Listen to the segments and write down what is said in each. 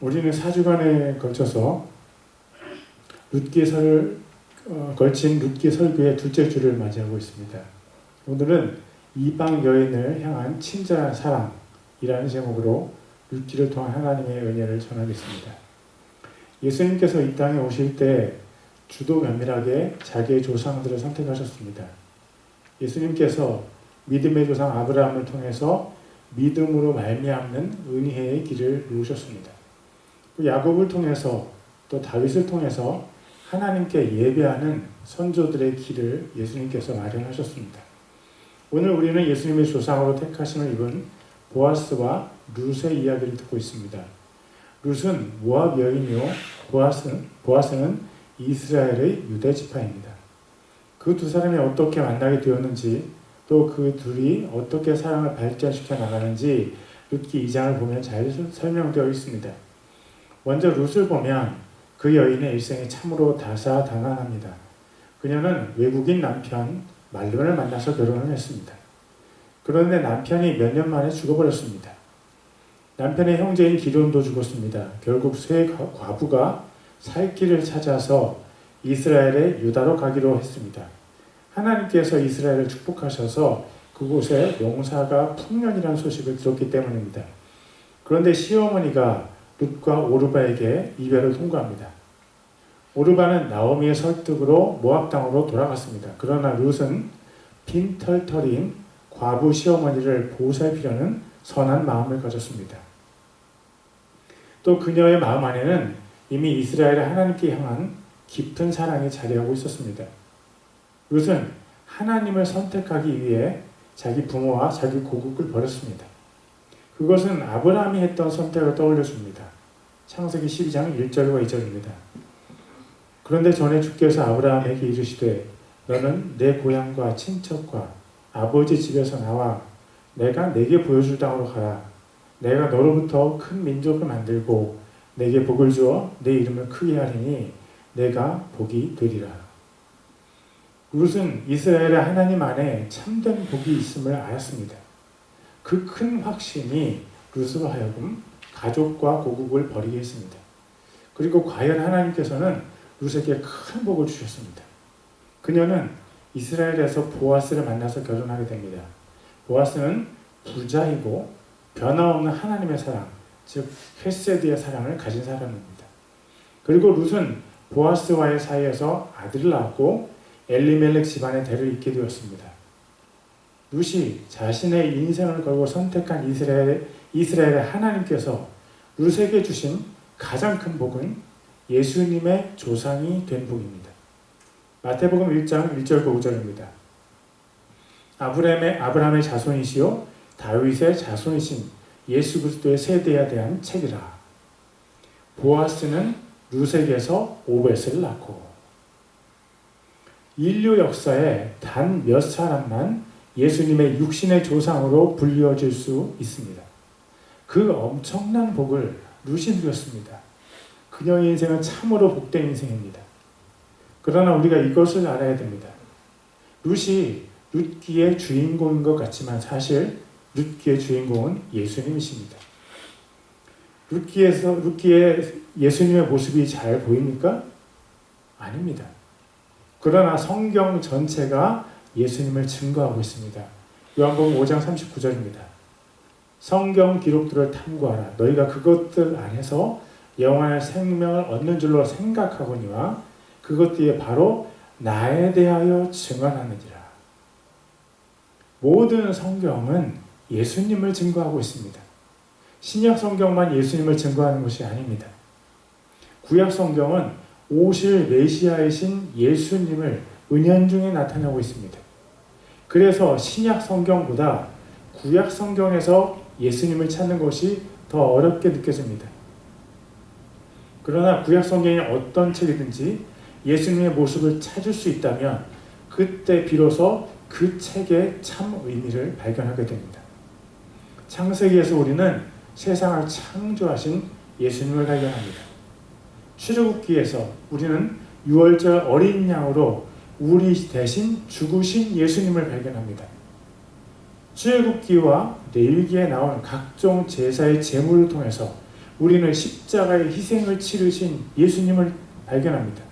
우리는 4주간에 걸쳐서 걸친 룻기 설교의 둘째 주를 맞이하고 있습니다. 오늘은 이방 여인을 향한 친절한 사랑이라는 제목으로 룻기를 통한 하나님의 은혜를 전하겠습니다. 예수님께서 이 땅에 오실 때 주도 면밀하게 자기의 조상들을 선택하셨습니다. 예수님께서 믿음의 조상 아브라함을 통해서 믿음으로 말미암는 은혜의 길을 누우셨습니다. 야곱을 통해서 또 다윗을 통해서 하나님께 예배하는 선조들의 길을 예수님께서 마련하셨습니다. 오늘 우리는 예수님의 조상으로 택하심을 입은 보아스와 룻의 이야기를 듣고 있습니다. 룻은 모압 여인이요 보아스는 이스라엘의 유대 지파입니다. 그 두 사람이 어떻게 만나게 되었는지 또 그 둘이 어떻게 사랑을 발전시켜 나가는지 룻기 2장을 보면 잘 설명되어 있습니다. 먼저 룻을 보면 그 여인의 일생이 참으로 다사다난합니다. 그녀는 외국인 남편 말론을 만나서 결혼을 했습니다. 그런데 남편이 몇 년 만에 죽어버렸습니다. 남편의 형제인 기돈도 죽었습니다. 결국 세 과부가 살 길을 찾아서 이스라엘의 유다로 가기로 했습니다. 하나님께서 이스라엘을 축복하셔서 그곳에 용사가 풍년이라는 소식을 들었기 때문입니다. 그런데 시어머니가 룻과 오르바에게 이별을 통보합니다. 오르바는 나오미의 설득으로 모압 땅으로 돌아갔습니다. 그러나 룻은 빈털터리인 과부 시어머니를 보살피려는 선한 마음을 가졌습니다. 또 그녀의 마음 안에는 이미 이스라엘의 하나님께 향한 깊은 사랑이 자리하고 있었습니다. 룻은 하나님을 선택하기 위해 자기 부모와 자기 고국을 버렸습니다. 그것은 아브라함이 했던 선택을 떠올려줍니다. 창세기 12장 1절과 2절입니다. 그런데 전에 주께서 아브라함에게 이르시되 너는 내 고향과 친척과 아버지 집에서 나와 내가 내게 보여줄 땅으로 가라. 내가 너로부터 큰 민족을 만들고 내게 복을 주어 내 이름을 크게 하리니 내가 복이 되리라. 룻은 이스라엘의 하나님 안에 참된 복이 있음을 알았습니다. 그 큰 확신이 룻으로 하여금 가족과 고국을 버리게 했습니다. 그리고 과연 하나님께서는 룻에게 큰 복을 주셨습니다. 그녀는 이스라엘에서 보아스를 만나서 결혼하게 됩니다. 보아스는 부자이고 변화없는 하나님의 사랑, 즉 헤세드의 사랑을 가진 사람입니다. 그리고 룻은 보아스와의 사이에서 아들을 낳았고 엘리멜렉 집안의 대를 잇게 되었습니다. 룻이 자신의 인생을 걸고 선택한 이스라엘의 하나님께서 룻에게 주신 가장 큰 복은 예수님의 조상이 된 복입니다. 마태복음 1장 1절과 5절입니다. 아브라함의 자손이시요 다윗의 자손이신 예수 그리스도의 세대에 대한 책이라. 보아스는 룻에게서 오벳을 낳고 인류 역사에 단 몇 사람만 예수님의 육신의 조상으로 불리워질 수 있습니다. 그 엄청난 복을 룻이 누렸습니다. 그녀의 인생은 참으로 복된 인생입니다. 그러나 우리가 이것을 알아야 됩니다. 룻이 룻기의 주인공인 것 같지만 사실 룻기의 주인공은 예수님이십니다. 룻기의 예수님의 모습이 잘 보입니까? 아닙니다. 그러나 성경 전체가 예수님을 증거하고 있습니다. 요한복음 5장 39절입니다. 성경 기록들을 탐구하라. 너희가 그것들 안에서 영원한 생명을 얻는 줄로 생각하거니와 그것들이 바로 나에 대하여 증언하느니라. 모든 성경은 예수님을 증거하고 있습니다. 신약 성경만 예수님을 증거하는 것이 아닙니다. 구약 성경은 오실 메시아이신 예수님을 은연중에 나타내고 있습니다. 그래서 신약 성경보다 구약 성경에서 예수님을 찾는 것이 더 어렵게 느껴집니다. 그러나 구약 성경이 어떤 책이든지 예수님의 모습을 찾을 수 있다면 그때 비로소 그 책의 참 의미를 발견하게 됩니다. 창세기에서 우리는 세상을 창조하신 예수님을 발견합니다. 출애굽기에서 우리는 유월절 어린 양으로 우리 대신 죽으신 예수님을 발견합니다. 출애굽기와 레위기에 나온 각종 제사의 제물을 통해서 우리는 십자가의 희생을 치르신 예수님을 발견합니다.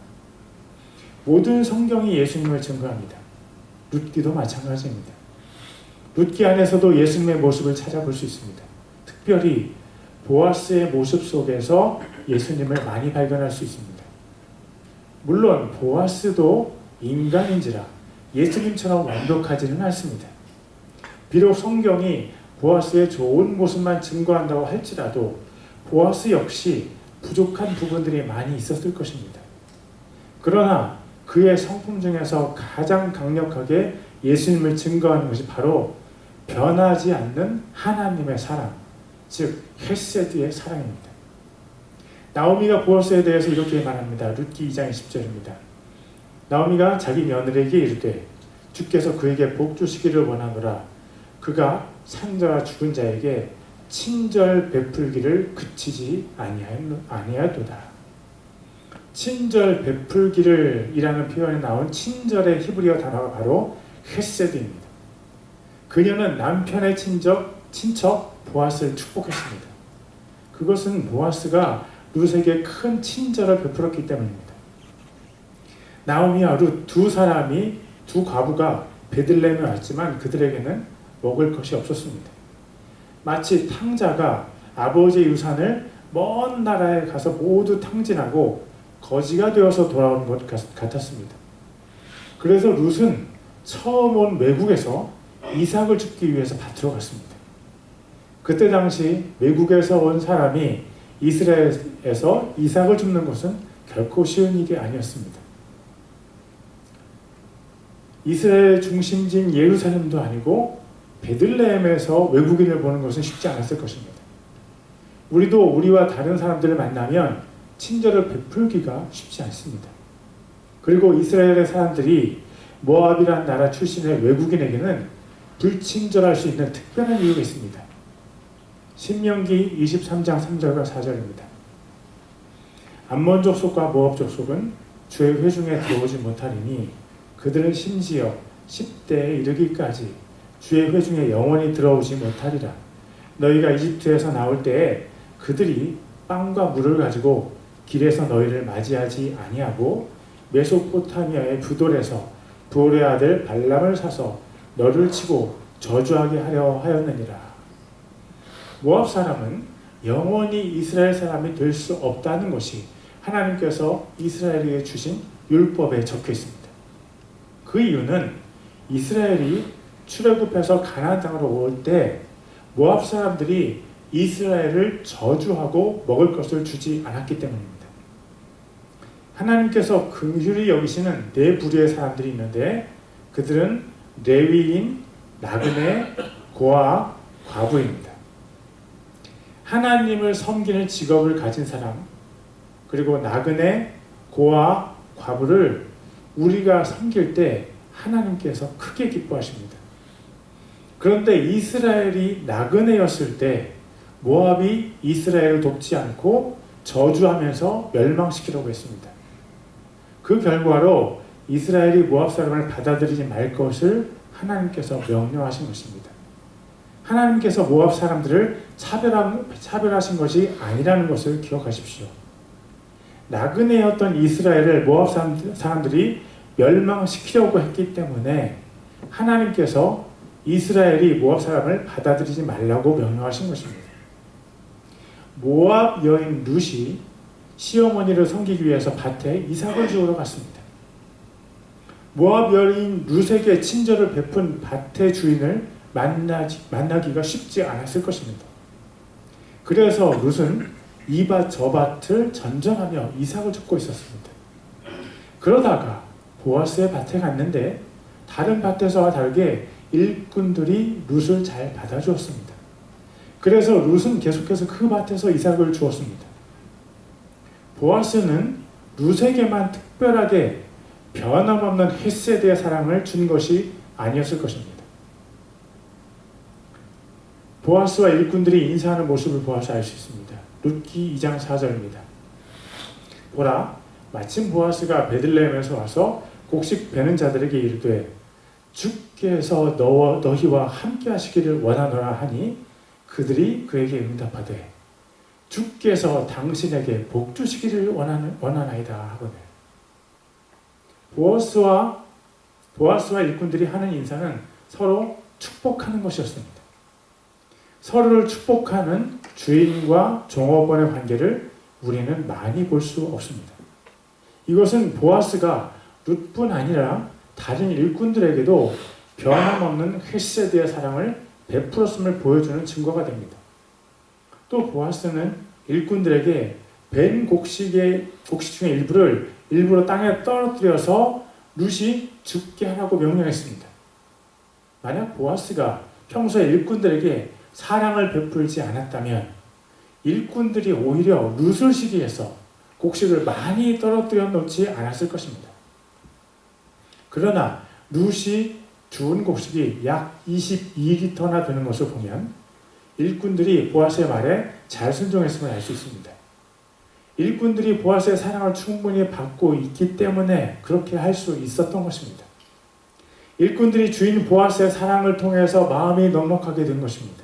모든 성경이 예수님을 증거합니다. 룻기도 마찬가지입니다. 룻기 안에서도 예수님의 모습을 찾아볼 수 있습니다. 특별히 보아스의 모습 속에서 예수님을 많이 발견할 수 있습니다. 물론 보아스도 인간인지라 예수님처럼 완벽하지는 않습니다. 비록 성경이 보아스의 좋은 모습만 증거한다고 할지라도 보아스 역시 부족한 부분들이 많이 있었을 것입니다. 그러나 그의 성품 중에서 가장 강력하게 예수님을 증거하는 것이 바로 변하지 않는 하나님의 사랑, 즉 헤세드의 사랑입니다. 나오미가 보아스에 대해서 이렇게 말합니다. 룻기 2장 10절입니다. 나오미가 자기 며느리에게 이르되 주께서 그에게 복 주시기를 원하노라. 그가 산자와 죽은 자에게 친절 베풀기를 그치지 아니하도다. 친절 베풀기를 이라는 표현에 나온 친절의 히브리어 단어가 바로 헤세드입니다. 그녀는 남편의 친척 보아스를 축복했습니다. 그것은 보아스가 룻에게 큰 친절을 베풀었기 때문입니다. 나오미와 룻 두 과부가 베들레헴에 왔지만 그들에게는 먹을 것이 없었습니다. 마치 탕자가 아버지의 유산을 먼 나라에 가서 모두 탕진하고 거지가 되어서 돌아온 것 같았습니다. 그래서 룻은 처음 온 외국에서 이삭을 줍기 위해서 밭으로 갔습니다. 그때 당시 외국에서 온 사람이 이스라엘에서 이삭을 줍는 것은 결코 쉬운 일이 아니었습니다. 이스라엘의 중심지인 예루살렘도 아니고 베들레헴에서 외국인을 보는 것은 쉽지 않았을 것입니다. 우리도 우리와 다른 사람들을 만나면 친절을 베풀기가 쉽지 않습니다. 그리고 이스라엘의 사람들이 모압이라는 나라 출신의 외국인에게는 불친절할 수 있는 특별한 이유가 있습니다. 신명기 23장 3절과 4절입니다. 암몬 족속과 모압 족속은 주의 회중에 들어오지 못하리니 그들은 심지어 10대에 이르기까지 주의 회중에 영원히 들어오지 못하리라. 너희가 이집트에서 나올 때에 그들이 빵과 물을 가지고 길에서 너희를 맞이하지 아니하고 메소포타미아의 부돌에서 부올의 아들 발람을 사서 너를 치고 저주하게 하려 하였느니라. 모압 사람은 영원히 이스라엘 사람이 될 수 없다는 것이 하나님께서 이스라엘에게 주신 율법에 적혀 있습니다. 그 이유는 이스라엘이 출애굽해서 가나안 땅으로 올 때 모압 사람들이 이스라엘을 저주하고 먹을 것을 주지 않았기 때문입니다. 하나님께서 긍휼히 여기시는 네 부류의 사람들이 있는데 그들은 레위인, 나그네, 고아, 과부입니다. 하나님을 섬기는 직업을 가진 사람, 그리고 나그네, 고아, 과부를 우리가 섬길 때 하나님께서 크게 기뻐하십니다. 그런데 이스라엘이 나그네였을 때 모압이 이스라엘을 돕지 않고 저주하면서 멸망시키려고 했습니다. 그 결과로 이스라엘이 모압 사람을 받아들이지 말 것을 하나님께서 명령하신 것입니다. 하나님께서 모압 사람들을 차별하신 것이 아니라는 것을 기억하십시오. 나그네였던 이스라엘을 모압 사람들이 멸망시키려고 했기 때문에 하나님께서 이스라엘이 모압 사람을 받아들이지 말라고 명령하신 것입니다. 모압 여인 룻이 시어머니를 섬기기 위해서 밭에 이삭을 주우러 갔습니다. 모압 여인 룻에게 친절을 베푼 밭의 주인을 만나기가 쉽지 않았을 것입니다. 그래서 룻은 이 밭 저 밭을 전전하며 이삭을 줍고 있었습니다. 그러다가 보아스의 밭에 갔는데 다른 밭에서와 다르게 일꾼들이 룻을 잘 받아주었습니다. 그래서 룻은 계속해서 그 밭에서 이삭을 주었습니다. 보아스는 룻에게만 특별하게 변함없는 헤세드의 사랑을 준 것이 아니었을 것입니다. 보아스와 일꾼들이 인사하는 모습을 보아서 알 수 있습니다. 룻기 2장 4절입니다. 보라, 마침 보아스가 베들레헴에서 와서 곡식 베는 자들에게 이르되 주께서 너희와 함께 하시기를 원하노라 하니 그들이 그에게 응답하되 주께서 당신에게 복 주시기를 원하나이다 하거든요. 보아스와 일꾼들이 하는 인사는 서로 축복하는 것이었습니다. 서로를 축복하는 주인과 종업원의 관계를 우리는 많이 볼 수 없습니다. 이것은 보아스가 룻뿐 아니라 다른 일꾼들에게도 변함없는 헤세드의 사랑을 베풀었음을 보여주는 증거가 됩니다. 또 보아스는 일꾼들에게 벤 곡식 중의 일부를 일부러 땅에 떨어뜨려서 룻이 죽게 하라고 명령했습니다. 만약 보아스가 평소에 일꾼들에게 사랑을 베풀지 않았다면 일꾼들이 오히려 룻을 시기 위해서 곡식을 많이 떨어뜨려 놓지 않았을 것입니다. 그러나 룻이 주운 곡식이 약 22리터나 되는 것을 보면 일꾼들이 보아스의 말에 잘 순종했음을 알 수 있습니다. 일꾼들이 보아스의 사랑을 충분히 받고 있기 때문에 그렇게 할 수 있었던 것입니다. 일꾼들이 주인 보아스의 사랑을 통해서 마음이 넉넉하게 된 것입니다.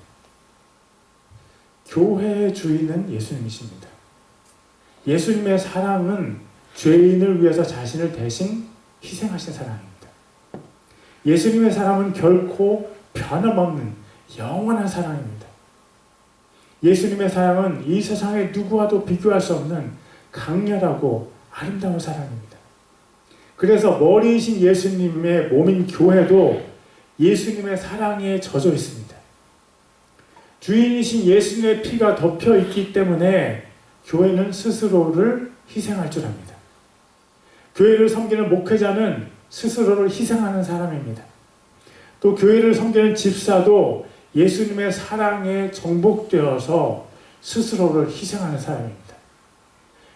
교회의 주인은 예수님이십니다. 예수님의 사랑은 죄인을 위해서 자신을 대신 희생하신 사랑입니다. 예수님의 사랑은 결코 변함없는 영원한 사랑입니다. 예수님의 사랑은 이 세상의 누구와도 비교할 수 없는 강렬하고 아름다운 사랑입니다. 그래서 머리이신 예수님의 몸인 교회도 예수님의 사랑에 젖어 있습니다. 주인이신 예수님의 피가 덮여 있기 때문에 교회는 스스로를 희생할 줄 압니다. 교회를 섬기는 목회자는 스스로를 희생하는 사람입니다. 또 교회를 섬기는 집사도 예수님의 사랑에 정복되어서 스스로를 희생하는 사람입니다.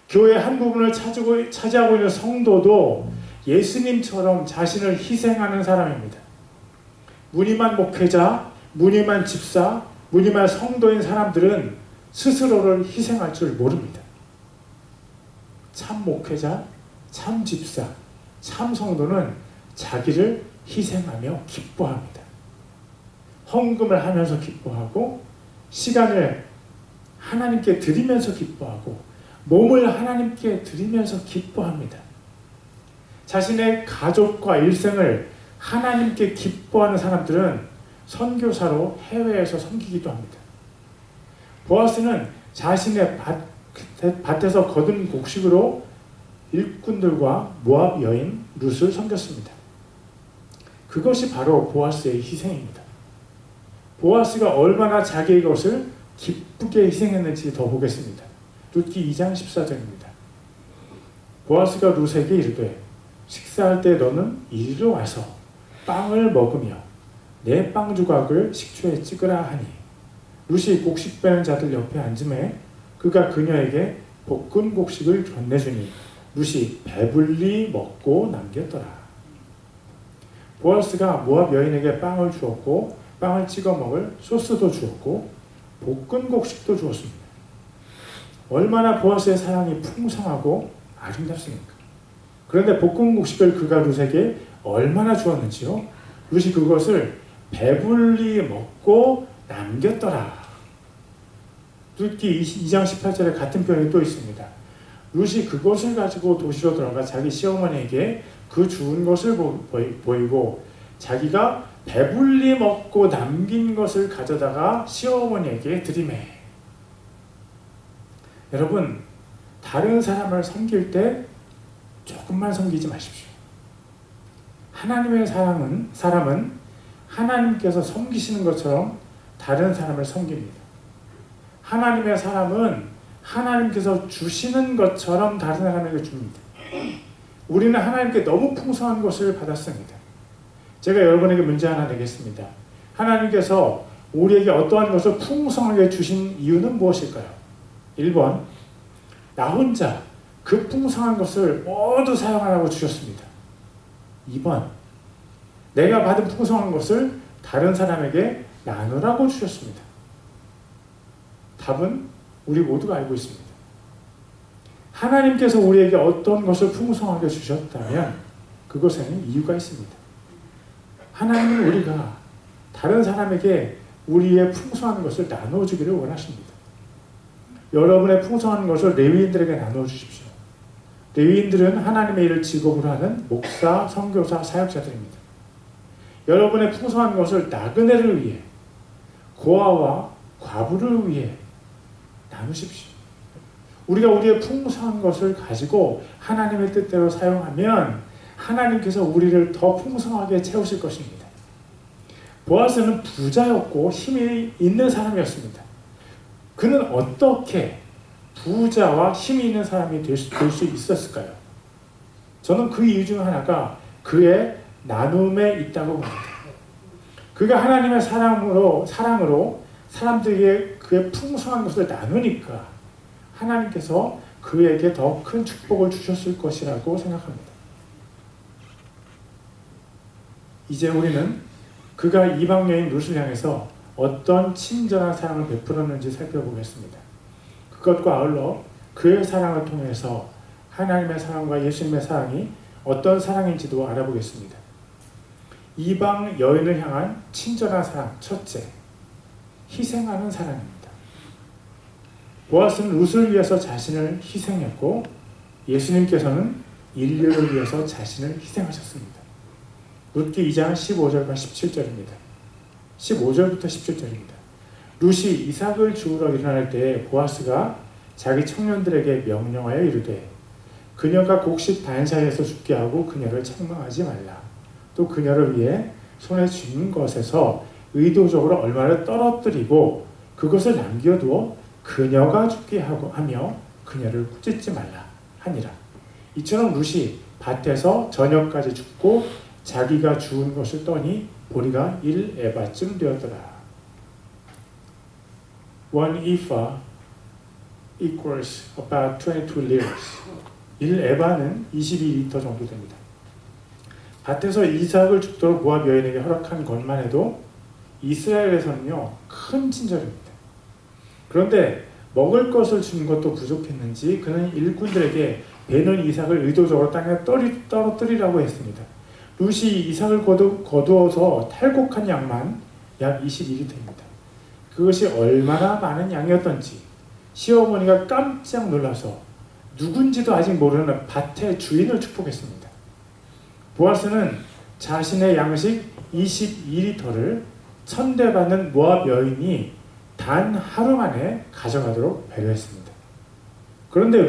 교회 한 부분을 차지하고 있는 성도도 예수님처럼 자신을 희생하는 사람입니다. 무늬만 목회자, 무늬만 집사, 무늬만 성도인 사람들은 스스로를 희생할 줄 모릅니다. 참 목회자, 참 집사, 참 성도는 자기를 희생하며 기뻐합니다. 헌금을 하면서 기뻐하고 시간을 하나님께 드리면서 기뻐하고 몸을 하나님께 드리면서 기뻐합니다. 자신의 가족과 일생을 하나님께 기뻐하는 사람들은 선교사로 해외에서 섬기기도 합니다. 보아스는 자신의 밭에서 거둔 곡식으로 일꾼들과 모압 여인 룻을 섬겼습니다. 그것이 바로 보아스의 희생입니다. 보아스가 얼마나 자기의 것을 기쁘게 희생했는지 더 보겠습니다. 룻기 2장 14절입니다. 보아스가 룻에게 이르되 식사할 때 너는 이리로 와서 빵을 먹으며 내 빵 조각을 식초에 찍으라 하니 룻이 곡식 빼는 자들 옆에 앉음에 그가 그녀에게 볶은 곡식을 건네주니 룻이 배불리 먹고 남겼더라. 보아스가 모압 여인에게 빵을 주었고 빵을 찍어 먹을 소스도 주었고 볶은 곡식도 주었습니다. 얼마나 보아스의 사랑이 풍성하고 아름답습니까? 그런데 볶은 곡식을 그가 룻에게 얼마나 주었는지요? 룻이 그것을 배불리 먹고 남겼더라. 룻기 2장 18절에 같은 표현이 또 있습니다. 룻이 그것을 가지고 도시로 들어가 자기 시어머니에게 그 주운 것을 보이고 자기가 배불리 먹고 남긴 것을 가져다가 시어머니에게 드리매. 여러분, 다른 사람을 섬길 때 조금만 섬기지 마십시오. 하나님의 사람은 하나님께서 섬기시는 것처럼 다른 사람을 섬깁니다. 하나님의 사람은 하나님께서 주시는 것처럼 다른 사람에게 줍니다. 우리는 하나님께 너무 풍성한 것을 받았습니다. 제가 여러분에게 문제 하나 내겠습니다. 하나님께서 우리에게 어떠한 것을 풍성하게 주신 이유는 무엇일까요? 1번, 나 혼자 그 풍성한 것을 모두 사용하라고 주셨습니다. 2번, 내가 받은 풍성한 것을 다른 사람에게 나누라고 주셨습니다. 답은 우리 모두가 알고 있습니다. 하나님께서 우리에게 어떤 것을 풍성하게 주셨다면 그것에는 이유가 있습니다. 하나님은 우리가 다른 사람에게 우리의 풍성한 것을 나눠주기를 원하십니다. 여러분의 풍성한 것을 레위인들에게 나누어 주십시오. 레위인들은 하나님의 일을 직업으로 하는 목사, 선교사, 사역자들입니다. 여러분의 풍성한 것을 나그네를 위해, 고아와 과부를 위해 나누십시오. 우리가 우리의 풍성한 것을 가지고 하나님의 뜻대로 사용하면 하나님께서 우리를 더 풍성하게 채우실 것입니다. 보아스는 부자였고 힘이 있는 사람이었습니다. 그는 어떻게 부자와 힘이 있는 사람이 될 수 있었을까요? 저는 그 이유 중 하나가 그의 나눔에 있다고 봅니다. 그가 하나님의 사랑으로 사람들에게 그의 풍성한 것을 나누니까 하나님께서 그에게 더 큰 축복을 주셨을 것이라고 생각합니다. 이제 우리는 그가 이방 여인 룻을 향해서 어떤 친절한 사랑을 베풀었는지 살펴보겠습니다. 그것과 아울러 그의 사랑을 통해서 하나님의 사랑과 예수님의 사랑이 어떤 사랑인지도 알아보겠습니다. 이방 여인을 향한 친절한 사랑, 첫째, 희생하는 사랑입니다. 보아스는 룻을 위해서 자신을 희생했고 예수님께서는 인류를 위해서 자신을 희생하셨습니다. 룻기 2장 15절과 17절입니다. 15절부터 17절입니다. 룻이 이삭을 주우러 일어날 때에 보아스가 자기 청년들에게 명령하여 이르되 그녀가 곡식 단사에서 죽게 하고 그녀를 책망하지 말라. 또 그녀를 위해 손에 쥔 것에서 의도적으로 얼마를 떨어뜨리고 그것을 남겨두어 그녀가 죽게 하며 그녀를 꾸짖지 말라 하니라. 이처럼 룻이 밭에서 저녁까지 죽고 자기가 주운 것을 떠니 보리가 1에바쯤 되었더라. 1 ephah equals about 22 liters. 1에바는 22리터 정도 됩니다. 밭에서 이삭을 죽도록 모압 여인에게 허락한 것만 해도 이스라엘에서는요 큰 친절입니다. 그런데 먹을 것을 준 것도 부족했는지 그는 일꾼들에게 베는 이삭을 의도적으로 땅에 떨어뜨리라고 했습니다. 룻이 이삭을 거두어서 탈곡한 양만 약 22리터입니다. 그것이 얼마나 많은 양이었던지 시어머니가 깜짝 놀라서 누군지도 아직 모르는 밭의 주인을 축복했습니다. 보아스는 자신의 양식 22리터를 천대받는 모압 여인이 단 하루 만에 가져가도록 배려했습니다. 그런데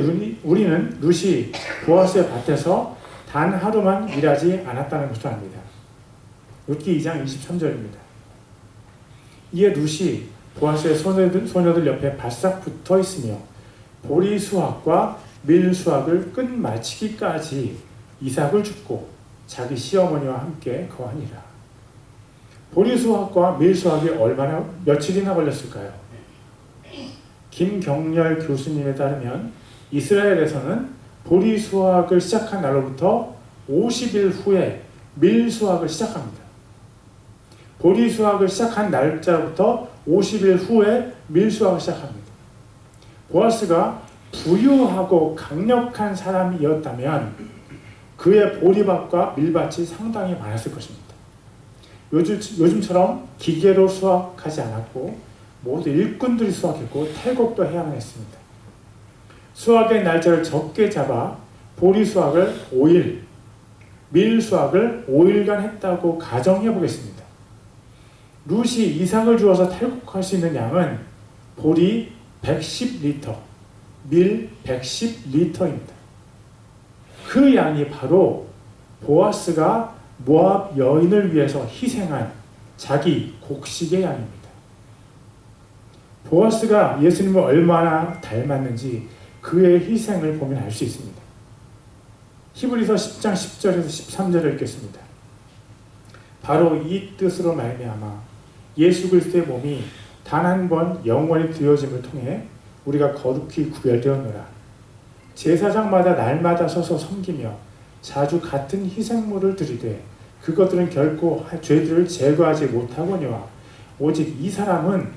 우리는 룻이 보아스의 밭에서 단 하루만 일하지 않았다는 것을 압니다. 룻기 2장 23절입니다. 이에 룻이 보아스의 소녀들 옆에 바싹 붙어 있으며 보리 수확과 밀 수확을 끝마치기까지 이삭을 줍고 자기 시어머니와 함께 거하니라. 보리 수확과 밀 수확이 며칠이나 걸렸을까요? 김경렬 교수님에 따르면 이스라엘에서는 보리 수확을 시작한 날로부터 50일 후에 밀 수확을 시작합니다. 보리 수확을 시작한 날짜부터 50일 후에 밀 수확을 시작합니다. 보아스가 부유하고 강력한 사람이었다면 그의 보리밭과 밀밭이 상당히 많았을 것입니다. 요즘처럼 기계로 수확하지 않았고 모두 일꾼들이 수확했고 탈곡도 해야만 했습니다. 수확의 날짜를 적게 잡아 보리 수확을 5일, 밀 수확을 5일간 했다고 가정해 보겠습니다. 룻이 이삭을 주어서 탈곡할 수 있는 양은 보리 110리터, 밀 110리터입니다. 그 양이 바로 보아스가 모압 여인을 위해서 희생한 자기 곡식의 양입니다. 보아스가 예수님을 얼마나 닮았는지 그의 희생을 보면 알 수 있습니다. 히브리서 10장 10절에서 13절을 읽겠습니다. 바로 이 뜻으로 말미암아 예수 그리스도의 몸이 단 한 번 영원히 드려짐을 통해 우리가 거룩히 구별되었노라. 제사장마다 날마다 서서 섬기며 자주 같은 희생물을 드리되 그것들은 결코 죄들을 제거하지 못하거니와 오직 이 사람은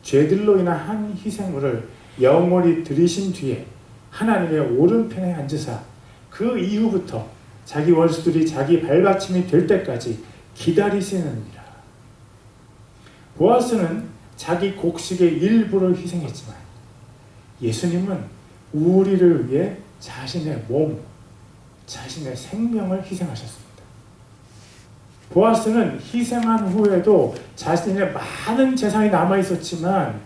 죄들로 인한 한 희생물을 영원히 드리신 뒤에 하나님의 오른편에 앉으사 그 이후부터 자기 원수들이 자기 발받침이 될 때까지 기다리시느니라. 보아스는 자기 곡식의 일부를 희생했지만 예수님은 우리를 위해 자신의 몸, 자신의 생명을 희생하셨습니다. 보아스는 희생한 후에도 자신의 많은 재산이 남아있었지만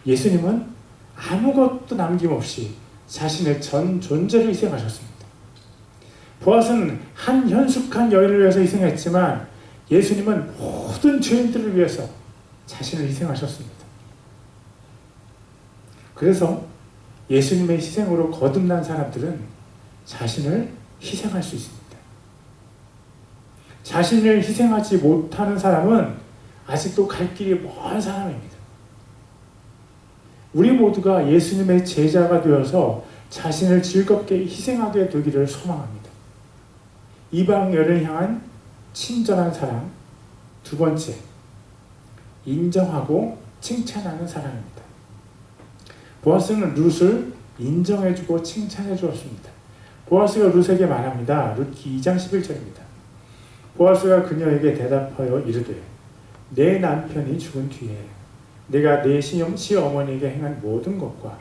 예수님은 아무것도 남김없이 자신의 전 존재를 희생하셨습니다. 보아스는 한 현숙한 여인을 위해서 희생했지만 예수님은 모든 죄인들을 위해서 자신을 희생하셨습니다. 그래서 예수님의 희생으로 거듭난 사람들은 자신을 희생할 수 있습니다. 자신을 희생하지 못하는 사람은 아직도 갈 길이 먼 사람입니다. 우리 모두가 예수님의 제자가 되어서 자신을 즐겁게 희생하게 되기를 소망합니다. 이방인을 향한 친절한 사랑. 두 번째, 인정하고 칭찬하는 사랑입니다. 보아스는 룻을 인정해주고 칭찬해 주었습니다. 보아스가 룻에게 말합니다. 룻기 2장 11절입니다. 보아스가 그녀에게 대답하여 이르되 내 남편이 죽은 뒤에 내가 내 시어머니에게 행한 모든 것과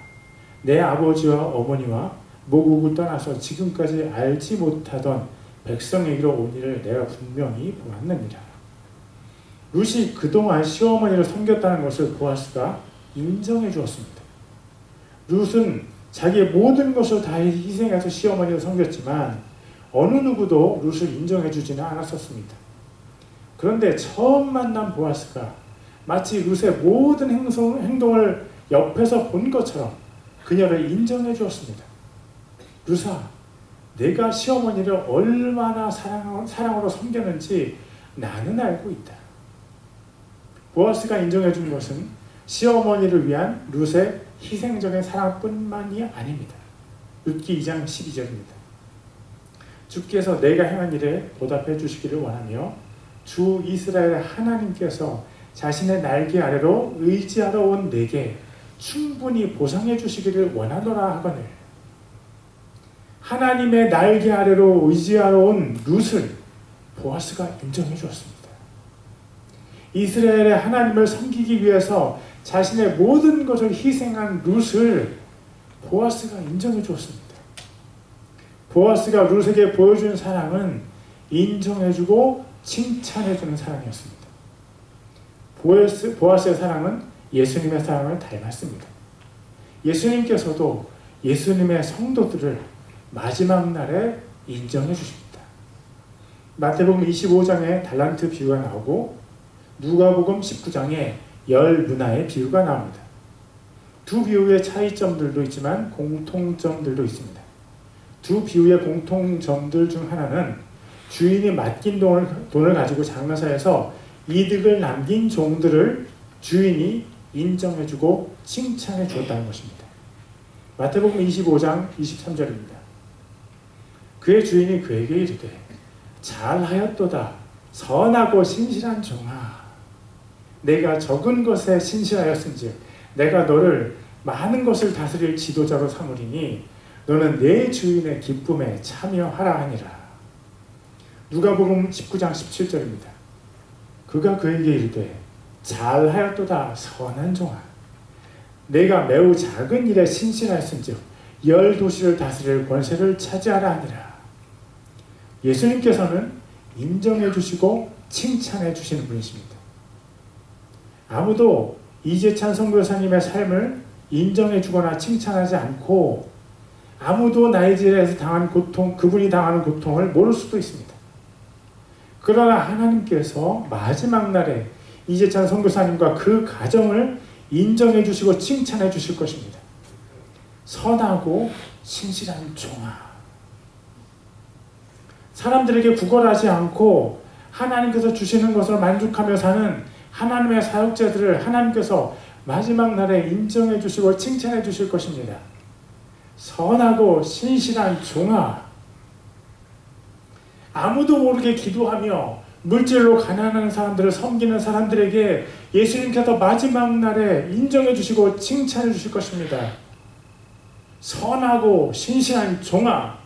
내 아버지와 어머니와 모국을 떠나서 지금까지 알지 못하던 백성에게로 온 일을 내가 분명히 보았느니라. 룻이 그동안 시어머니를 섬겼다는 것을 보아스가 인정해 주었습니다. 룻은 자기의 모든 것을 다 희생해서 시어머니를 섬겼지만 어느 누구도 룻을 인정해 주지는 않았었습니다. 그런데 처음 만난 보아스가 마치 룻의 모든 행동을 옆에서 본 것처럼 그녀를 인정해 주었습니다. 룻아, 내가 시어머니를 얼마나 사랑으로 섬겼는지 나는 알고 있다. 보아스가 인정해 준 것은 시어머니를 위한 룻의 희생적인 사랑뿐만이 아닙니다. 룻기 2장 12절입니다. 주께서 내가 행한 일에 보답해 주시기를 원하며 주 이스라엘 하나님께서 자신의 날개 아래로 의지하러 온 내게 충분히 보상해 주시기를 원하노라 하거늘. 하나님의 날개 아래로 의지하러 온 룻을 보아스가 인정해 주었습니다. 이스라엘의 하나님을 섬기기 위해서 자신의 모든 것을 희생한 룻을 보아스가 인정해 주었습니다. 보아스가 룻에게 보여준 사랑은 인정해주고 칭찬해주는 사랑이었습니다. 보아스의 사랑은 예수님의 사랑을 닮았습니다. 예수님께서도 예수님의 성도들을 마지막 날에 인정해 주십니다. 마태복음 25장에 달란트 비유가 나오고 누가복음 19장에 열 문화의 비유가 나옵니다. 두 비유의 차이점들도 있지만 공통점들도 있습니다. 두 비유의 공통점들 중 하나는 주인이 맡긴 돈을 가지고 장사에서 이득을 남긴 종들을 주인이 인정해주고 칭찬해 주었다는 것입니다. 마태복음 25장 23절입니다. 그의 주인이 그에게 이르되 잘하였도다 선하고 신실한 종아, 내가 적은 것에 신실하였은즉 내가 너를 많은 것을 다스릴 지도자로 삼으리니 너는 내 주인의 기쁨에 참여하라 하니라. 누가복음 19장 17절입니다. 그가 그에게 이르되 잘하였도다 선한 종아, 내가 매우 작은 일에 신실하였은즉 10도시를 다스릴 권세를 차지하라 하니라. 예수님께서는 인정해 주시고 칭찬해 주시는 분이십니다. 아무도 이재찬 선교사님의 삶을 인정해 주거나 칭찬하지 않고 아무도 나이지리아에서 당한 고통, 그분이 당하는 고통을 모를 수도 있습니다. 그러나 하나님께서 마지막 날에 이재찬 선교사님과 그 가정을 인정해 주시고 칭찬해 주실 것입니다. 선하고 신실한 종아. 사람들에게 구걸하지 않고 하나님께서 주시는 것을 만족하며 사는 하나님의 사역자들을 하나님께서 마지막 날에 인정해 주시고 칭찬해 주실 것입니다. 선하고 신실한 종아. 아무도 모르게 기도하며 물질로 가난한 사람들을 섬기는 사람들에게 예수님께서 마지막 날에 인정해 주시고 칭찬해 주실 것입니다. 선하고 신실한 종아.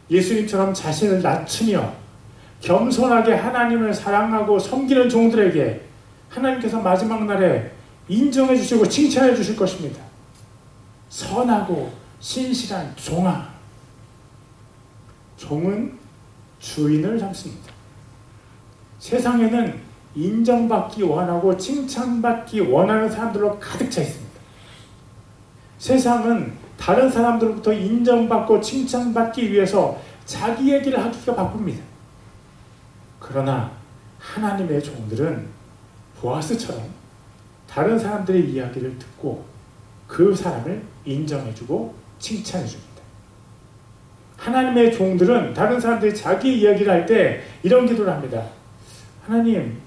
예수님처럼 자신을 낮추며 겸손하게 하나님을 사랑하고 섬기는 종들에게 하나님께서 마지막 날에 인정해 주시고 칭찬해 주실 것입니다. 선하고 신실한 종아. 종은 주인을 삼습니다. 세상에는 인정받기 원하고 칭찬받기 원하는 사람들로 가득 차 있습니다. 세상은 다른 사람들로부터 인정받고 칭찬받기 위해서 자기 얘기를 하기가 바쁩니다. 그러나 하나님의 종들은 보아스처럼 다른 사람들의 이야기를 듣고 그 사람을 인정해주고 칭찬해줍니다. 하나님의 종들은 다른 사람들이 자기 이야기를 할 때 이런 기도를 합니다. 하나님,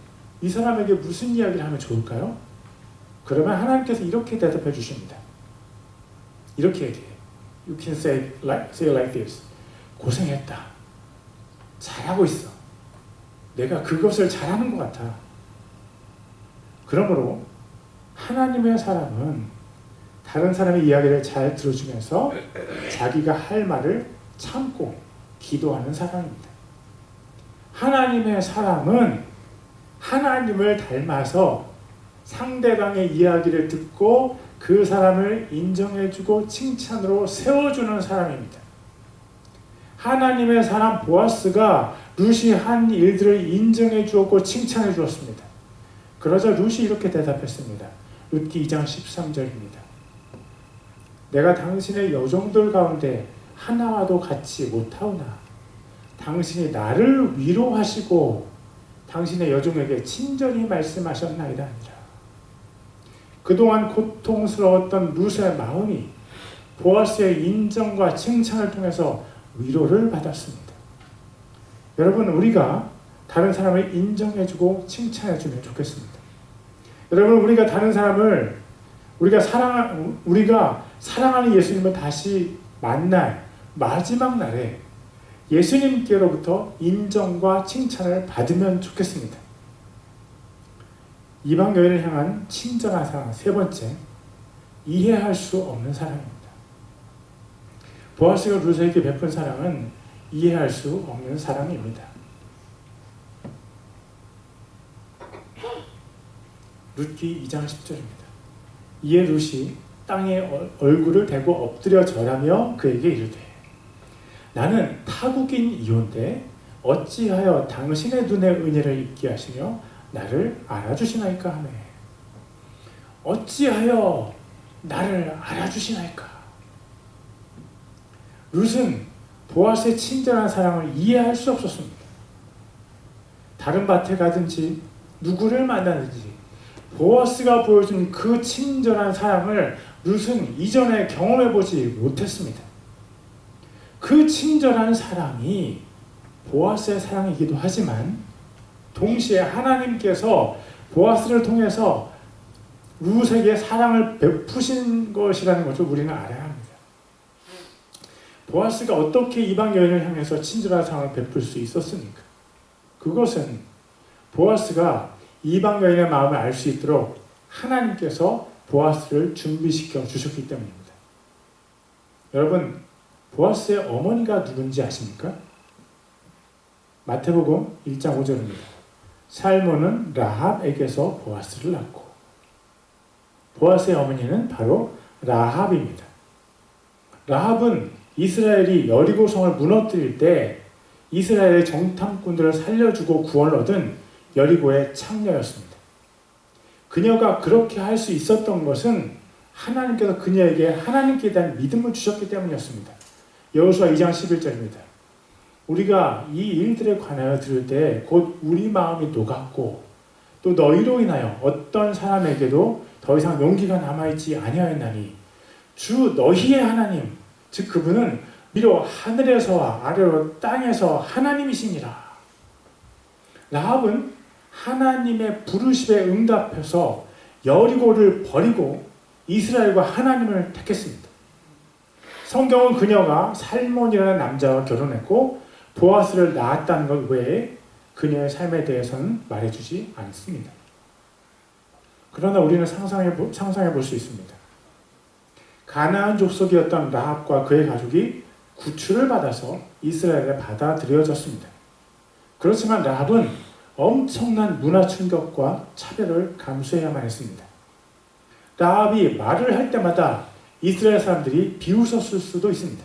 이 사람에게 무슨 이야기를 하면 좋을까요? 그러면 하나님께서 이렇게 대답해 주십니다. 이렇게 얘기해요. You can say like this. 고생했다. 잘하고 있어. 내가 그것을 잘하는 것 같아. 그러므로 하나님의 사람은 다른 사람의 이야기를 잘 들어주면서 자기가 할 말을 참고 기도하는 사람입니다. 하나님의 사람은 하나님을 닮아서 상대방의 이야기를 듣고 그 사람을 인정해주고 칭찬으로 세워주는 사람입니다. 하나님의 사람 보아스가 룻이 한 일들을 인정해 주었고 칭찬해 주었습니다. 그러자 룻이 이렇게 대답했습니다. 룻기 2장 13절입니다. 내가 당신의 여종들 가운데 하나와도 같이 못하오나 당신이 나를 위로하시고 당신의 여종에게 친절히 말씀하셨나이다 하니라. 그동안 고통스러웠던 룻의 마음이 보아스의 인정과 칭찬을 통해서 위로를 받았습니다. 여러분, 우리가 다른 사람을 인정해주고 칭찬해주면 좋겠습니다. 여러분, 우리가 다른 사람을 우리가 사랑하는 예수님을 다시 만날 마지막 날에 예수님께로부터 인정과 칭찬을 받으면 좋겠습니다. 이방 여인을 향한 친절한 사랑, 세 번째, 이해할 수 없는 사랑입니다. 보아스가 룻에게 베푼 사랑은 이해할 수 없는 사랑입니다. 룻기 2장 10절입니다. 이에 룻이 땅에 얼굴을 대고 엎드려 절하며 그에게 이르되 나는 타국인 이온데 어찌하여 당신의 눈에 은혜를 입게 하시며 나를 알아주시나이까 하매. 어찌하여 나를 알아주시나이까. 룻은 보아스의 친절한 사랑을 이해할 수 없었습니다. 다른 밭에 가든지 누구를 만나든지 보아스가 보여준 그 친절한 사랑을 룻은 이전에 경험해보지 못했습니다. 그 친절한 사랑이 보아스의 사랑이기도 하지만 동시에 하나님께서 보아스를 통해서 룻에게 사랑을 베푸신 것이라는 것을 우리는 알아야 합니다. 보아스가 어떻게 이방 여인을 향해서 친절한 사랑을 베풀 수 있었습니까? 그것은 보아스가 이방 여인의 마음을 알 수 있도록 하나님께서 보아스를 준비시켜 주셨기 때문입니다. 여러분, 보아스의 어머니가 누군지 아십니까? 마태복음 1장 5절입니다. 살몬은 라합에게서 보아스를 낳고, 보아스의 어머니는 바로 라합입니다. 라합은 이스라엘이 여리고성을 무너뜨릴 때 이스라엘의 정탐꾼들을 살려주고 구원을 얻은 여리고의 창녀였습니다. 그녀가 그렇게 할 수 있었던 것은 하나님께서 그녀에게 하나님께 대한 믿음을 주셨기 때문이었습니다. 여호수아 2장 11절입니다. 우리가 이 일들에 관하여 들을 때 곧 우리 마음이 녹았고 또 너희로 인하여 어떤 사람에게도 더 이상 용기가 남아있지 아니하였나니 주 너희의 하나님 즉 그분은 위로 하늘에서와 아래로 땅에서 하나님이시니라. 라합은 하나님의 부르심에 응답해서 여리고를 버리고 이스라엘과 하나님을 택했습니다. 성경은 그녀가 살몬이라는 남자와 결혼했고 보아스를 낳았다는 것 외에 그녀의 삶에 대해서는 말해주지 않습니다. 그러나 우리는 상상해 볼 수 있습니다. 가나안 족속이었던 라합과 그의 가족이 구출을 받아서 이스라엘에 받아들여졌습니다. 그렇지만 라합은 엄청난 문화 충격과 차별을 감수해야만 했습니다. 라합이 말을 할 때마다 이스라엘 사람들이 비웃었을 수도 있습니다.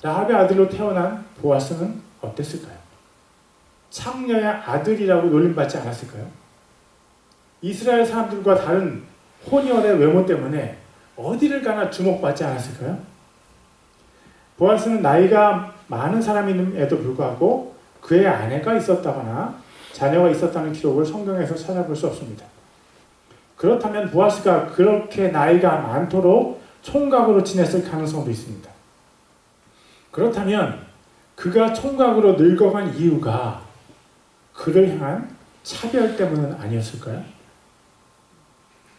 라합의 아들로 태어난 보아스는 어땠을까요? 창녀의 아들이라고 놀림받지 않았을까요? 이스라엘 사람들과 다른 혼혈의 외모 때문에 어디를 가나 주목받지 않았을까요? 보아스는 나이가 많은 사람임에도 불구하고 그의 아내가 있었다거나 자녀가 있었다는 기록을 성경에서 찾아볼 수 없습니다. 그렇다면 보아스가 그렇게 나이가 많도록 총각으로 지냈을 가능성도 있습니다. 그렇다면 그가 총각으로 늙어간 이유가 그를 향한 차별 때문은 아니었을까요?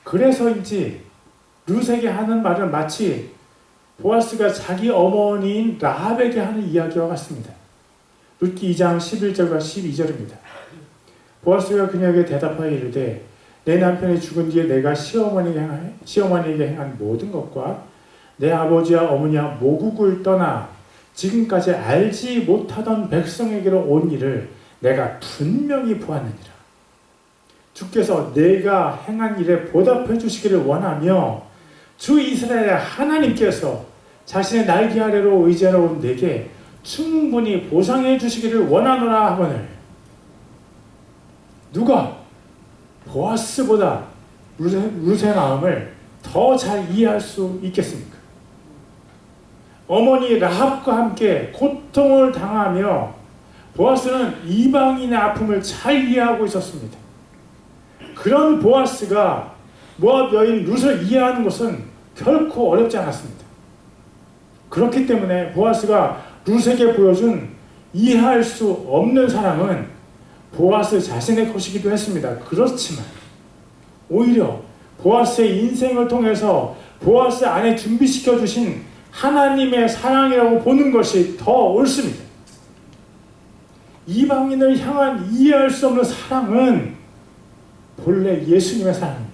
그래서인지 룻에게 하는 말은 마치 보아스가 자기 어머니인 라합에게 하는 이야기와 같습니다. 룻기 2장 11절과 12절입니다. 보아스가 그녀에게 대답하여 이르되 내 남편이 죽은 뒤에 내가 시어머니에게 행한 모든 것과 내 아버지와 어머니와 모국을 떠나 지금까지 알지 못하던 백성에게로 온 일을 내가 분명히 보았느니라. 주께서 내가 행한 일에 보답해 주시기를 원하며 주 이스라엘의 하나님께서 자신의 날개 아래로 의지하러 온 내게 충분히 보상해 주시기를 원하노라 하거늘. 누가 보아스보다 룻의 마음을 더 잘 이해할 수 있겠습니까? 어머니 라합과 함께 고통을 당하며 보아스는 이방인의 아픔을 잘 이해하고 있었습니다. 그런 보아스가 모압 여인 룻을 이해하는 것은 결코 어렵지 않았습니다. 그렇기 때문에 보아스가 룻에게 보여준 이해할 수 없는 사랑은 보아스 자신의 것이기도 했습니다. 그렇지만 오히려 보아스의 인생을 통해서 보아스 안에 준비시켜 주신 하나님의 사랑이라고 보는 것이 더 옳습니다. 이방인을 향한 이해할 수 없는 사랑은 본래 예수님의 사랑입니다.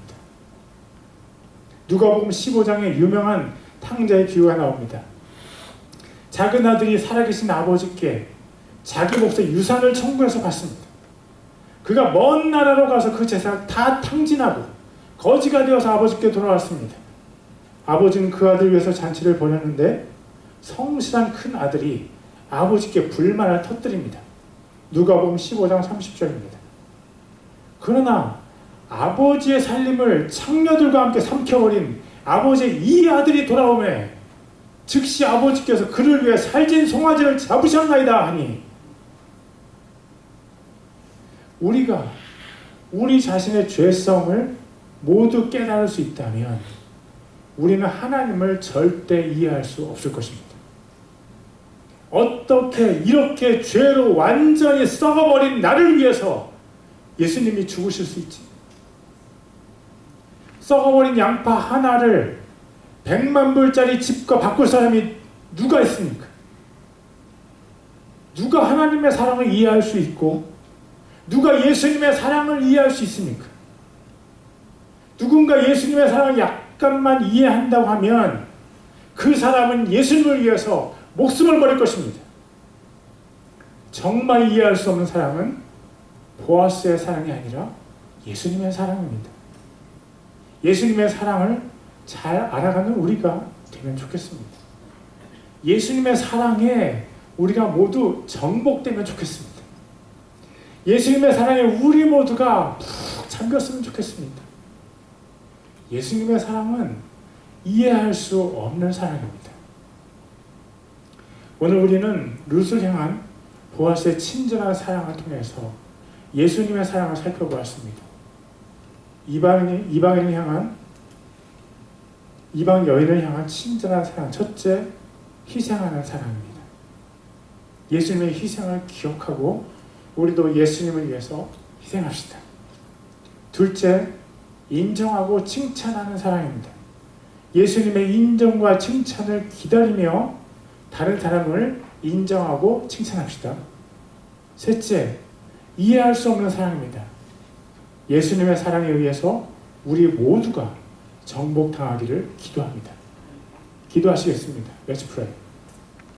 누가복음 15장에 유명한 탕자의 비유가 나옵니다. 작은 아들이 살아계신 아버지께 자기 몫의 유산을 청구해서 받습니다. 그가 먼 나라로 가서 그 재산을 다 탕진하고 거지가 되어서 아버지께 돌아왔습니다. 아버지는 그 아들 위해서 잔치를 벌였는데 성실한 큰 아들이 아버지께 불만을 터뜨립니다. 누가복음 15장 30절입니다. 그러나 아버지의 살림을 창녀들과 함께 삼켜버린 아버지의 이 아들이 돌아오매 즉시 아버지께서 그를 위해 살진 송아지를 잡으셨나이다 하니, 우리가 우리 자신의 죄성을 모두 깨달을 수 있다면 우리는 하나님을 절대 이해할 수 없을 것입니다. 어떻게 이렇게 죄로 완전히 썩어버린 나를 위해서 예수님이 죽으실 수 있지? 썩어버린 양파 하나를 100만 불짜리 집과 바꿀 사람이 누가 있습니까? 누가 하나님의 사랑을 이해할 수 있고 누가 예수님의 사랑을 이해할 수 있습니까? 누군가 예수님의 사랑을 약간만 이해한다고 하면 그 사람은 예수님을 위해서 목숨을 버릴 것입니다. 정말 이해할 수 없는 사랑은 보아스의 사랑이 아니라 예수님의 사랑입니다. 예수님의 사랑을 잘 알아가는 우리가 되면 좋겠습니다. 예수님의 사랑에 우리가 모두 정복되면 좋겠습니다. 예수님의 사랑에 우리 모두가 푹 잠겼으면 좋겠습니다. 예수님의 사랑은 이해할 수 없는 사랑입니다. 오늘 우리는 룻을 향한 보아스의 친절한 사랑을 통해서 예수님의 사랑을 살펴보았습니다. 이방 여인을 향한 친절한 사랑. 첫째, 희생하는 사랑입니다. 예수님의 희생을 기억하고 우리도 예수님을 위해서 희생합시다. 둘째, 인정하고 칭찬하는 사랑입니다. 예수님의 인정과 칭찬을 기다리며 다른 사람을 인정하고 칭찬합시다. 셋째, 이해할 수 없는 사랑입니다. 예수님의 사랑에 의해서 우리 모두가 정복당하기를 기도합니다. 기도하시겠습니다. Let's pray.